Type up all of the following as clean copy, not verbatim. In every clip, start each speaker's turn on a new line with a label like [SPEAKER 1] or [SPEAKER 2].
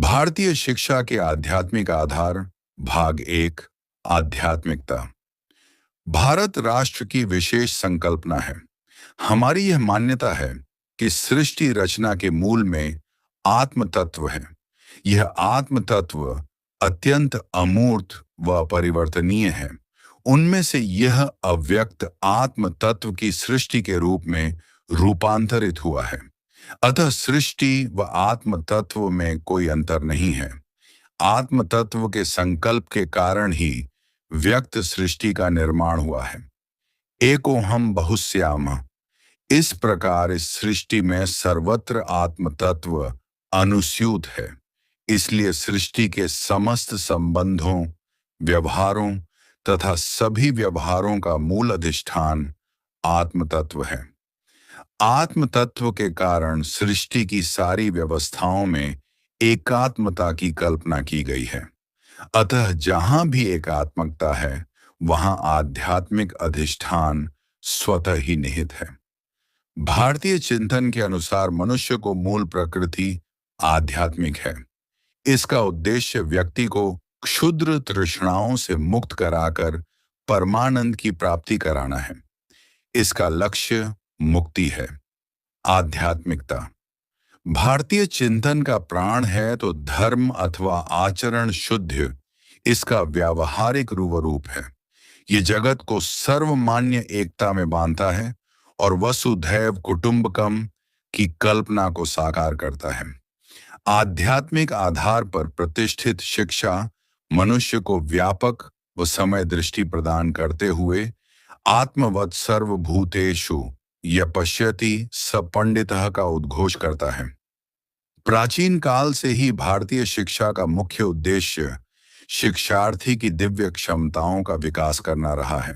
[SPEAKER 1] भारतीय शिक्षा के आध्यात्मिक आधार। भाग एक। आध्यात्मिकता। भारत राष्ट्र की विशेष संकल्पना है। हमारी यह मान्यता है कि सृष्टि रचना के मूल में आत्म तत्व है। यह आत्म तत्व अत्यंत अमूर्त व अपरिवर्तनीय है। उनमें से यह अव्यक्त आत्म तत्व की सृष्टि के रूप में रूपांतरित हुआ है। अतः सृष्टि व आत्म तत्व में कोई अंतर नहीं है। आत्म तत्व के संकल्प के कारण ही व्यक्त सृष्टि का निर्माण हुआ है। एको हम बहुश्याम। इस प्रकार इस सृष्टि में सर्वत्र आत्म तत्व अनुस्यूत है। इसलिए सृष्टि के समस्त संबंधों, व्यवहारों तथा सभी व्यवहारों का मूल अधिष्ठान आत्म तत्व है। आत्म तत्व के कारण सृष्टि की सारी व्यवस्थाओं में एकात्मता की कल्पना की गई है। अतः जहां भी एकात्मकता है, वहां आध्यात्मिक अधिष्ठान स्वतः ही निहित है। भारतीय चिंतन के अनुसार मनुष्य को मूल प्रकृति आध्यात्मिक है। इसका उद्देश्य व्यक्ति को क्षुद्र तृष्णाओं से मुक्त कराकर परमानंद की प्राप्ति कराना है। इसका लक्ष्य मुक्ति है। आध्यात्मिकता भारतीय चिंतन का प्राण है, तो धर्म अथवा आचरण शुद्ध इसका व्यावहारिक रूप है। ये जगत को सर्वमान्य एकता में बांधता है और वसुधैव कुटुंबकम की कल्पना को साकार करता है। आध्यात्मिक आधार पर प्रतिष्ठित शिक्षा मनुष्य को व्यापक व समय दृष्टि प्रदान करते हुए आत्मवत् सर्वभूतेषु यः पश्यति स पंडितः का उद्घोष करता है। प्राचीन काल से ही भारतीय शिक्षा का मुख्य उद्देश्य शिक्षार्थी की दिव्य क्षमताओं का विकास करना रहा है।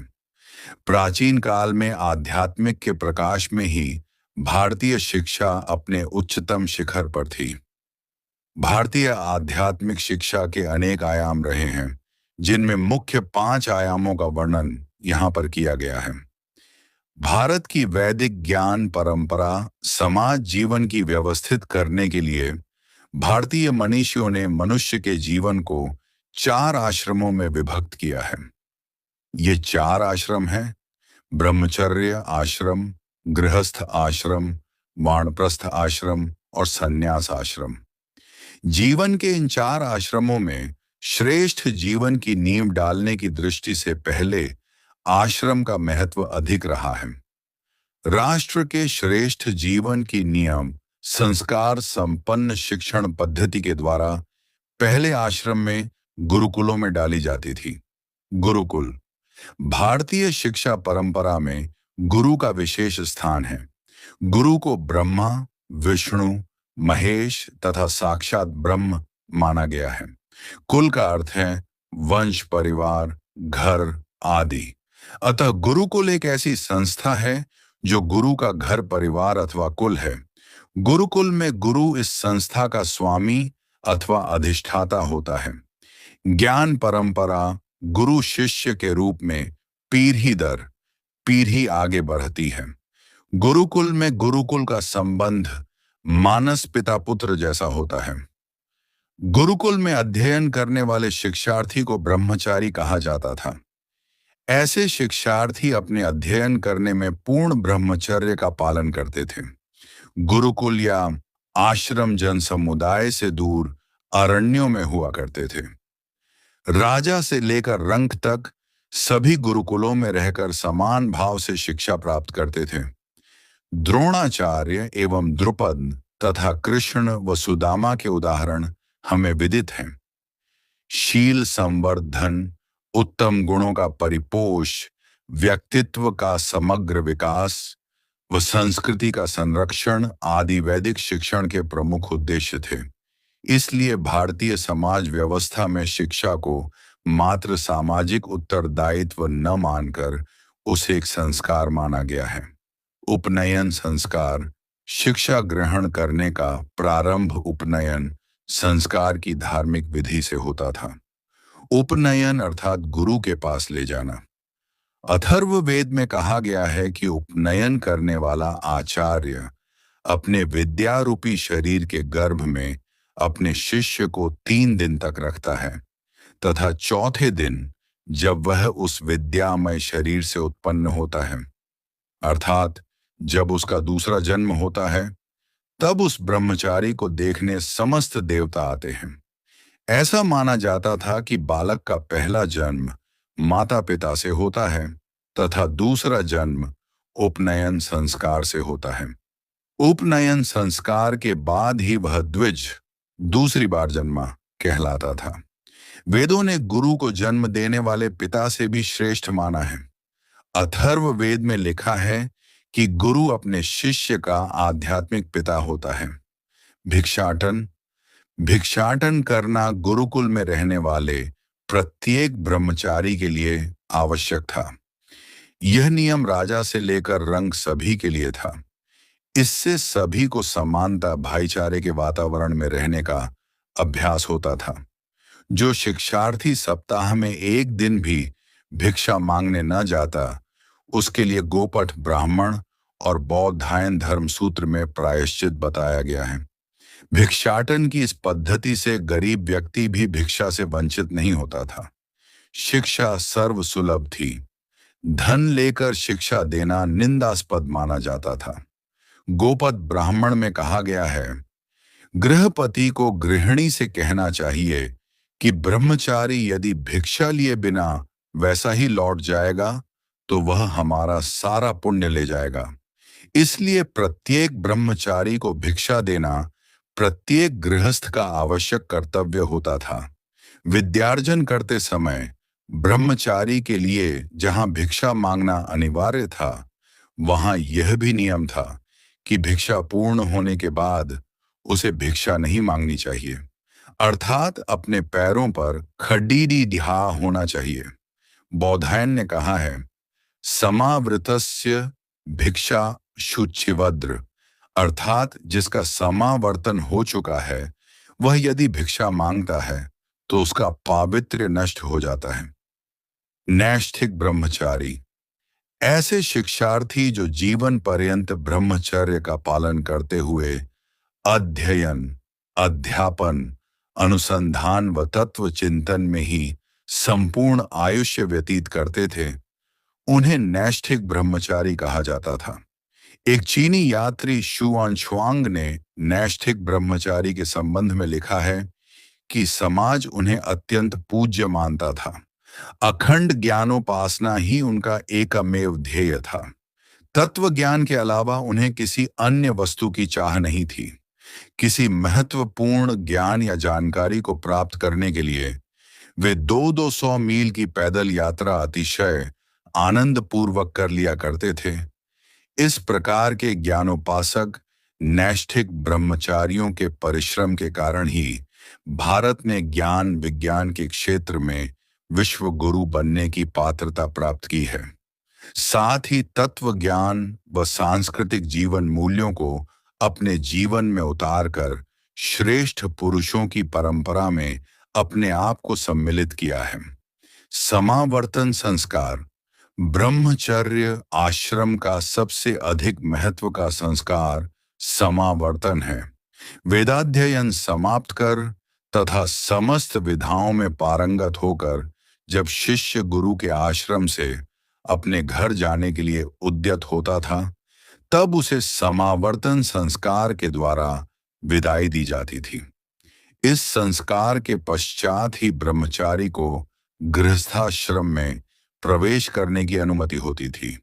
[SPEAKER 1] प्राचीन काल में आध्यात्मिक के प्रकाश में ही भारतीय शिक्षा अपने उच्चतम शिखर पर थी। भारतीय आध्यात्मिक शिक्षा के अनेक आयाम रहे हैं, जिनमें मुख्य 5 आयामों का वर्णन यहाँ पर किया गया है। भारत की वैदिक ज्ञान परंपरा समाज जीवन की व्यवस्थित करने के लिए भारतीय मनीषियों ने मनुष्य के जीवन को 4 आश्रमों में विभक्त किया है। ये 4 आश्रम हैं: ब्रह्मचर्य आश्रम, गृहस्थ आश्रम, वानप्रस्थ आश्रम और संन्यास आश्रम। जीवन के इन 4 आश्रमों में श्रेष्ठ जीवन की नींव डालने की दृष्टि से पहले आश्रम का महत्व अधिक रहा है। राष्ट्र के श्रेष्ठ जीवन की नियम संस्कार संपन्न शिक्षण पद्धति के द्वारा पहले आश्रम में गुरुकुलों में डाली जाती थी। गुरुकुल भारतीय शिक्षा परंपरा में गुरु का विशेष स्थान है। गुरु को ब्रह्मा, विष्णु, महेश तथा साक्षात ब्रह्म माना गया है। कुल का अर्थ है वंश, परिवार, घर आदि। अतः गुरुकुल एक ऐसी संस्था है जो गुरु का घर, परिवार अथवा कुल है। गुरुकुल में गुरु इस संस्था का स्वामी अथवा अधिष्ठाता होता है। ज्ञान परंपरा गुरु शिष्य के रूप में पीढ़ी दर पीढ़ी आगे बढ़ती है। गुरुकुल में गुरुकुल का संबंध मानस पिता पुत्र जैसा होता है। गुरुकुल में अध्ययन करने वाले शिक्षार्थी को ब्रह्मचारी कहा जाता था। ऐसे शिक्षार्थी अपने अध्ययन करने में पूर्ण ब्रह्मचर्य का पालन करते थे। गुरुकुल या आश्रम जन समुदाय से दूर अरण्यों में हुआ करते थे। राजा से लेकर रंक तक सभी गुरुकुलों में रहकर समान भाव से शिक्षा प्राप्त करते थे। द्रोणाचार्य एवं द्रुपद तथा कृष्ण व सुदामा के उदाहरण हमें विदित हैं। शील संवर्धन, उत्तम गुणों का परिपोष, व्यक्तित्व का समग्र विकास व संस्कृति का संरक्षण आदि वैदिक शिक्षण के प्रमुख उद्देश्य थे। इसलिए भारतीय समाज व्यवस्था में शिक्षा को मात्र सामाजिक उत्तरदायित्व न मानकर उसे एक संस्कार माना गया है। उपनयन संस्कार शिक्षा ग्रहण करने का प्रारंभ उपनयन संस्कार की धार्मिक विधि से होता था। उपनयन अर्थात गुरु के पास ले जाना। अथर्ववेद में कहा गया है कि उपनयन करने वाला आचार्य अपने विद्यारूपी शरीर के गर्भ में अपने शिष्य को 3 दिन तक रखता है तथा चौथे दिन जब वह उस विद्यामय शरीर से उत्पन्न होता है, अर्थात जब उसका दूसरा जन्म होता है, तब उस ब्रह्मचारी को देखने समस्त देवता आते हैं। ऐसा माना जाता था कि बालक का पहला जन्म माता पिता से होता है तथा दूसरा जन्म उपनयन संस्कार से होता है। उपनयन संस्कार के बाद ही वह द्विज दूसरी बार जन्मा कहलाता था। वेदों ने गुरु को जन्म देने वाले पिता से भी श्रेष्ठ माना है। अथर्व वेद में लिखा है कि गुरु अपने शिष्य का आध्यात्मिक पिता होता है। भिक्षाटन भिक्षाटन करना गुरुकुल में रहने वाले प्रत्येक ब्रह्मचारी के लिए आवश्यक था। यह नियम राजा से लेकर रंक सभी के लिए था। इससे सभी को समानता, भाईचारे के वातावरण में रहने का अभ्यास होता था। जो शिक्षार्थी सप्ताह में एक दिन भी भिक्षा मांगने न जाता, उसके लिए गोपठ ब्राह्मण और बौद्धायन धर्म सूत्र में प्रायश्चित बताया गया है। भिक्षाटन की इस पद्धति से गरीब व्यक्ति भी भिक्षा से वंचित नहीं होता था। शिक्षा सर्वसुलभ थी। धन लेकर शिक्षा देना निंदास्पद माना जाता था। गोपद ब्राह्मण में कहा गया है, गृहपति को गृहिणी से कहना चाहिए कि ब्रह्मचारी यदि भिक्षा लिए बिना वैसा ही लौट जाएगा तो वह हमारा सारा पुण्य ले जाएगा। इसलिए प्रत्येक ब्रह्मचारी को भिक्षा देना प्रत्येक गृहस्थ का आवश्यक कर्तव्य होता था। विद्यार्जन करते समय ब्रह्मचारी के लिए जहां भिक्षा मांगना अनिवार्य था, वहां यह भी नियम था कि भिक्षा पूर्ण होने के बाद उसे भिक्षा नहीं मांगनी चाहिए, अर्थात अपने पैरों पर खड्डीडी दिहा होना चाहिए। बौधायन ने कहा है, समावृतस्य भिक्षा शुचिवद्र, अर्थात जिसका समावर्तन हो चुका है वह यदि भिक्षा मांगता है तो उसका पावित्र्य नष्ट हो जाता है। नैष्ठिक ब्रह्मचारी ऐसे शिक्षार्थी जो जीवन पर्यंत ब्रह्मचर्य का पालन करते हुए अध्ययन, अध्यापन, अनुसंधान व तत्व चिंतन में ही संपूर्ण आयुष्य व्यतीत करते थे, उन्हें नैष्ठिक ब्रह्मचारी कहा जाता था। एक चीनी यात्री शुआनशुआंग ने नैष्ठिक ब्रह्मचारी के संबंध में लिखा है कि समाज उन्हें अत्यंत पूज्य मानता था। अखंड ज्ञानोपासना ही उनका एकमेव ध्येय था। तत्व ज्ञान के अलावा उन्हें किसी अन्य वस्तु की चाह नहीं थी। किसी महत्वपूर्ण ज्ञान या जानकारी को प्राप्त करने के लिए वे 200 मील की पैदल यात्रा अतिशय आनंद पूर्वक कर लिया करते थे। इस प्रकार के ज्ञानोपासक नैष्ठिक ब्रह्मचारियों के परिश्रम के कारण ही भारत ने ज्ञान विज्ञान के क्षेत्र में विश्व गुरु बनने की पात्रता प्राप्त की है। साथ ही तत्व ज्ञान व सांस्कृतिक जीवन मूल्यों को अपने जीवन में उतारकर श्रेष्ठ पुरुषों की परंपरा में अपने आप को सम्मिलित किया है। समावर्तन संस्कार ब्रह्मचर्य आश्रम का सबसे अधिक महत्व का संस्कार समावर्तन है। वेदाध्ययन समाप्त कर तथा समस्त विधाओं में पारंगत होकर जब शिष्य गुरु के आश्रम से अपने घर जाने के लिए उद्यत होता था, तब उसे समावर्तन संस्कार के द्वारा विदाई दी जाती थी। इस संस्कार के पश्चात ही ब्रह्मचारी को गृहस्थाश्रम में प्रवेश करने की अनुमति होती थी,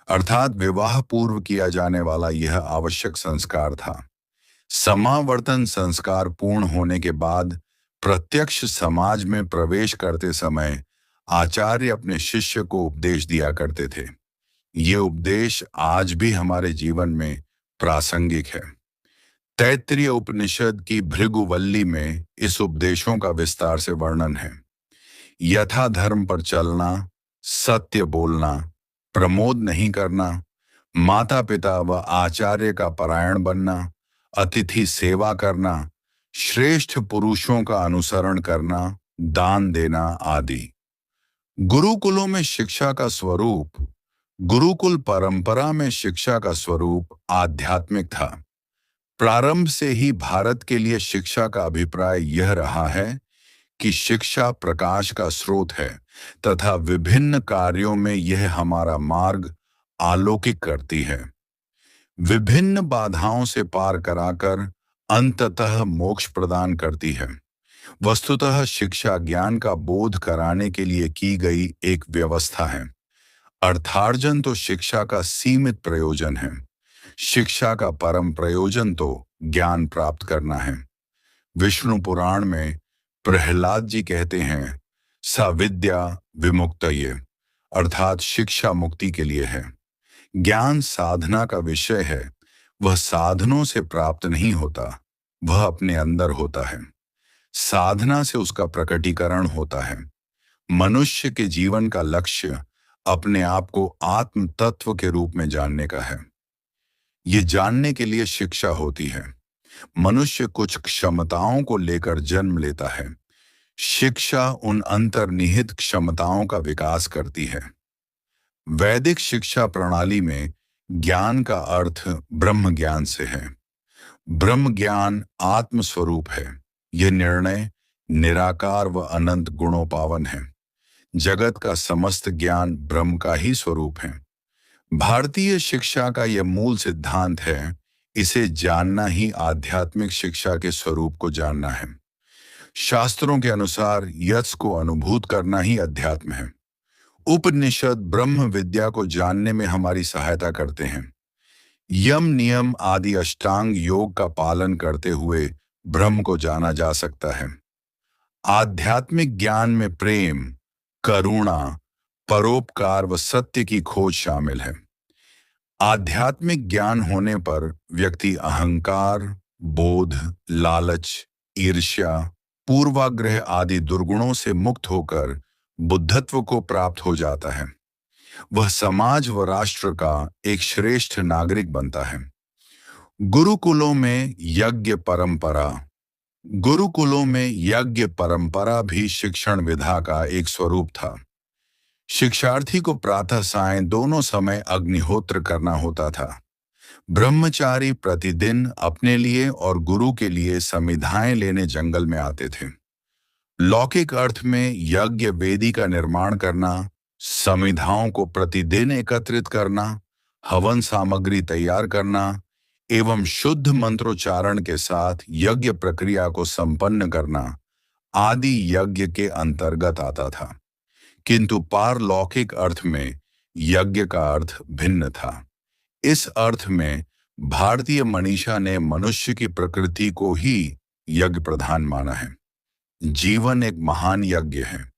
[SPEAKER 1] अर्थात विवाह पूर्व किया जाने वाला यह आवश्यक संस्कार था। समावर्तन संस्कार पूर्ण होने के बाद प्रत्यक्ष समाज में प्रवेश करते समय आचार्य अपने शिष्य को उपदेश दिया करते थे। ये उपदेश आज भी हमारे जीवन में प्रासंगिक है। तैत्तिरीय उपनिषद की भृगुवल्ली में इस उपदेशों का विस्तार से वर्णन है। यथा धर्म पर चलना, सत्य बोलना, प्रमोद नहीं करना, माता पिता व आचार्य का परायण बनना, अतिथि सेवा करना, श्रेष्ठ पुरुषों का अनुसरण करना, दान देना आदि। गुरुकुलों में शिक्षा का स्वरूप गुरुकुल परंपरा में शिक्षा का स्वरूप आध्यात्मिक था। प्रारंभ से ही भारत के लिए शिक्षा का अभिप्राय यह रहा है कि शिक्षा प्रकाश का स्रोत है तथा विभिन्न कार्यों में यह हमारा मार्ग आलोकित करती है, विभिन्न बाधाओं से पार कराकर अंततः मोक्ष प्रदान करती है। वस्तुतः शिक्षा ज्ञान का बोध कराने के लिए की गई एक व्यवस्था है। अर्थार्जन तो शिक्षा का सीमित प्रयोजन है। शिक्षा का परम प्रयोजन तो ज्ञान प्राप्त करना है। विष्णु पुराण में प्रहलाद जी कहते हैं, सा विद्या विमुक्तये, अर्थात शिक्षा मुक्ति के लिए है। ज्ञान साधना का विषय है। वह साधनों से प्राप्त नहीं होता, वह अपने अंदर होता है। साधना से उसका प्रकटीकरण होता है। मनुष्य के जीवन का लक्ष्य अपने आप को आत्म तत्व के रूप में जानने का है। ये जानने के लिए शिक्षा होती है। मनुष्य कुछ क्षमताओं को लेकर जन्म लेता है। शिक्षा उन अंतर्निहित क्षमताओं का विकास करती है। वैदिक शिक्षा प्रणाली में ज्ञान का अर्थ ब्रह्म ज्ञान से है। ब्रह्म ज्ञान आत्म स्वरूप है। यह निर्णय निराकार व अनंत गुणोपावन है। जगत का समस्त ज्ञान ब्रह्म का ही स्वरूप है। भारतीय शिक्षा का यह मूल सिद्धांत है। इसे जानना ही आध्यात्मिक शिक्षा के स्वरूप को जानना है। शास्त्रों के अनुसार यश को अनुभूत करना ही अध्यात्म है। उपनिषद ब्रह्म विद्या को जानने में हमारी सहायता करते हैं। यम नियम आदि अष्टांग योग का पालन करते हुए ब्रह्म को जाना जा सकता है। आध्यात्मिक ज्ञान में प्रेम, करुणा, परोपकार व सत्य की खोज शामिल है। आध्यात्मिक ज्ञान होने पर व्यक्ति अहंकार, बोध, लालच, ईर्ष्या, पूर्वाग्रह आदि दुर्गुणों से मुक्त होकर बुद्धत्व को प्राप्त हो जाता है। वह समाज व राष्ट्र का एक श्रेष्ठ नागरिक बनता है। गुरुकुलों में यज्ञ परंपरा गुरुकुलों में यज्ञ परंपरा भी शिक्षण विधा का एक स्वरूप था। शिक्षार्थी को प्रातः सायं दोनों समय अग्निहोत्र करना होता था। ब्रह्मचारी प्रतिदिन अपने लिए और गुरु के लिए समिधाएं लेने जंगल में आते थे। लौकिक अर्थ में यज्ञ वेदी का निर्माण करना, समिधाओं को प्रतिदिन एकत्रित करना, हवन सामग्री तैयार करना एवं शुद्ध मंत्रोच्चारण के साथ यज्ञ प्रक्रिया को संपन्न करना आदि यज्ञ के अंतर्गत आता था। किंतु पारलौकिक अर्थ में यज्ञ का अर्थ भिन्न था। इस अर्थ में भारतीय मनीषा ने मनुष्य की प्रकृति को ही यज्ञ प्रधान माना है। जीवन एक महान यज्ञ है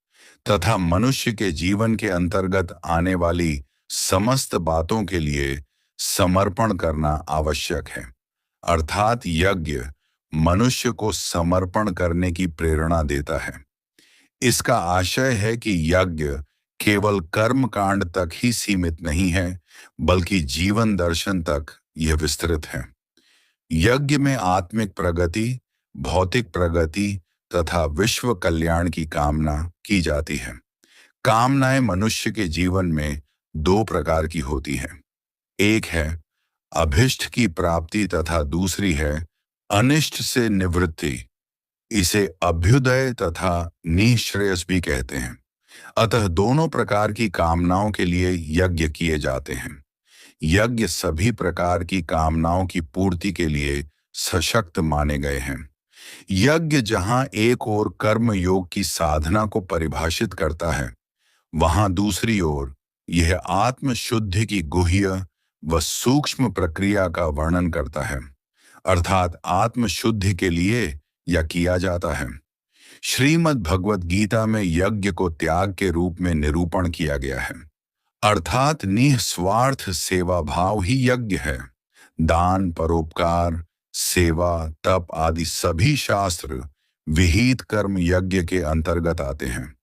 [SPEAKER 1] तथा मनुष्य के जीवन के अंतर्गत आने वाली समस्त बातों के लिए समर्पण करना आवश्यक है। अर्थात यज्ञ मनुष्य को समर्पण करने की प्रेरणा देता है। इसका आशय है कि यज्ञ केवल कर्म कांड तक ही सीमित नहीं है, बल्कि जीवन दर्शन तक यह विस्तृत है। यज्ञ में आत्मिक प्रगति, भौतिक प्रगति तथा विश्व कल्याण की कामना की जाती है। कामनाएं मनुष्य के जीवन में दो प्रकार की होती हैं। एक है अभिष्ट की प्राप्ति तथा दूसरी है अनिष्ट से निवृत्ति। इसे अभ्युदय तथा निःश्रेयस भी कहते हैं। अतः दोनों प्रकार की कामनाओं के लिए यज्ञ किए जाते हैं। यज्ञ सभी प्रकार की कामनाओं की पूर्ति के लिए सशक्त माने गए हैं। यज्ञ जहां एक ओर कर्म योग की साधना को परिभाषित करता है, वहां दूसरी ओर यह आत्म शुद्धि की गुह्य व सूक्ष्म प्रक्रिया का वर्णन करता है। अर्थात आत्म शुद्धि के लिए यह किया जाता है। श्रीमद् भगवद गीता में यज्ञ को त्याग के रूप में निरूपण किया गया है। अर्थात निस्वार्थ सेवा भाव ही यज्ञ है। दान, परोपकार, सेवा, तप आदि सभी शास्त्र विहित कर्म यज्ञ के अंतर्गत आते हैं।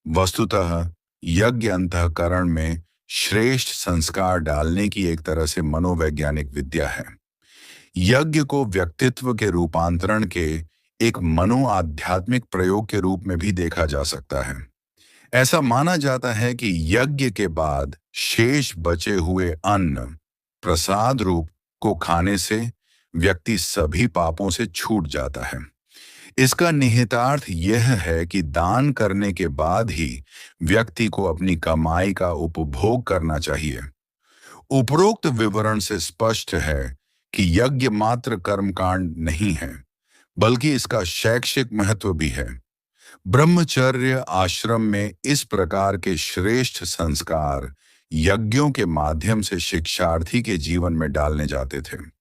[SPEAKER 1] वस्तुतः यज्ञ अंतःकरण में श्रेष्ठ संस्कार डालने की एक तरह से मनोवैज्ञानिक विद्या है। यज्ञ को व्यक्तित्व के रूपांतरण के एक मनोआध्यात्मिक प्रयोग के रूप में भी देखा जा सकता है। ऐसा माना जाता है कि यज्ञ के बाद शेष बचे हुए अन्न प्रसाद रूप को खाने से व्यक्ति सभी पापों से छूट जाता है। इसका निहितार्थ यह है कि दान करने के बाद ही व्यक्ति को अपनी कमाई का उपभोग करना चाहिए। उपरोक्त विवरण से स्पष्ट है कि यज्ञ मात्र कर्मकांड नहीं है, बल्कि इसका शैक्षिक महत्व भी है। ब्रह्मचर्य आश्रम में इस प्रकार के श्रेष्ठ संस्कार यज्ञों के माध्यम से शिक्षार्थी के जीवन में डालने जाते थे।